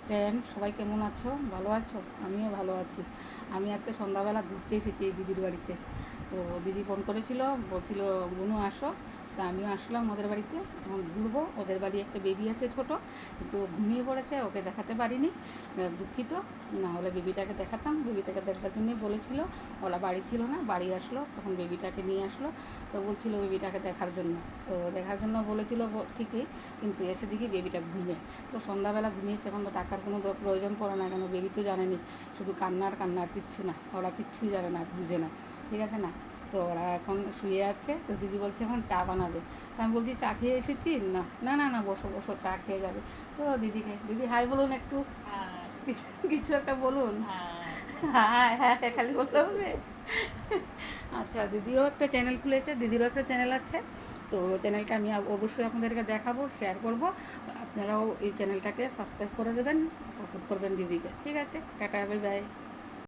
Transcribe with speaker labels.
Speaker 1: Friend, সবাই কেমন আছো? ভালো আছো? আমিও ভালো আছি। আমি আজকে সন্ধ্যাবেলা ঘুরতে এসেছি এই দিদির বাড়িতে। তো দিদি ফোন করেছিল, বলছিল বুনু আসো। তা আমিও আসলাম ওদের বাড়িতে। এখন ঘুরবো। ওদের বাড়ি একটা বেবি আছে ছোট, কিন্তু ঘুমিয়ে পড়েছে, ওকে দেখাতে পারিনি। দুঃখিত। না হলে বেবিটাকে দেখাতাম। বেবিটাকে দেখবার জন্যই বলেছিল। ওরা বাড়ি ছিল না, বাড়ি আসলো, তখন বেবিটাকে নিয়ে আসলো। তো বলছিল বেবিটাকে দেখার জন্য। তো দেখার জন্য বলেছিল ঠিকই, কিন্তু এসে দেখি বেবিটা ঘুমিয়ে। তো সন্ধ্যাবেলা ঘুমিয়েছে, এখন তো টাকার কোনো প্রয়োজন পড়ে না, কেন বেবি তো জানেনি, শুধু কান্নার কান্নার, কিচ্ছু না, ওরা কিচ্ছুই জানে না, বুঝে না, ঠিক আছে না। তো ওরা এখন শুয়ে আছে। তো দিদি বলছে এখন চা বানাবে। তো আমি বলছি চা খেয়ে এসেছি, না না না না, বসো বসো, চা খেয়ে যাবে। তো দিদি হাই বলুন একটু, কিছু কিছু একটা বলুন। হ্যাঁ হ্যাঁ হ্যাঁ, খালি বলতে হবে। আচ্ছা, দিদিও একটা চ্যানেল খুলেছে, দিদিরও একটা চ্যানেল আছে। তো চ্যানেলটা আমি অবশ্যই আপনাদেরকে দেখাবো, শেয়ার করব। আপনারাও এই চ্যানেলটাকে সাবস্ক্রাইব করে দেবেন, সাপোর্ট করবেন দিদিকে, ঠিক আছে? Tata, bye bye.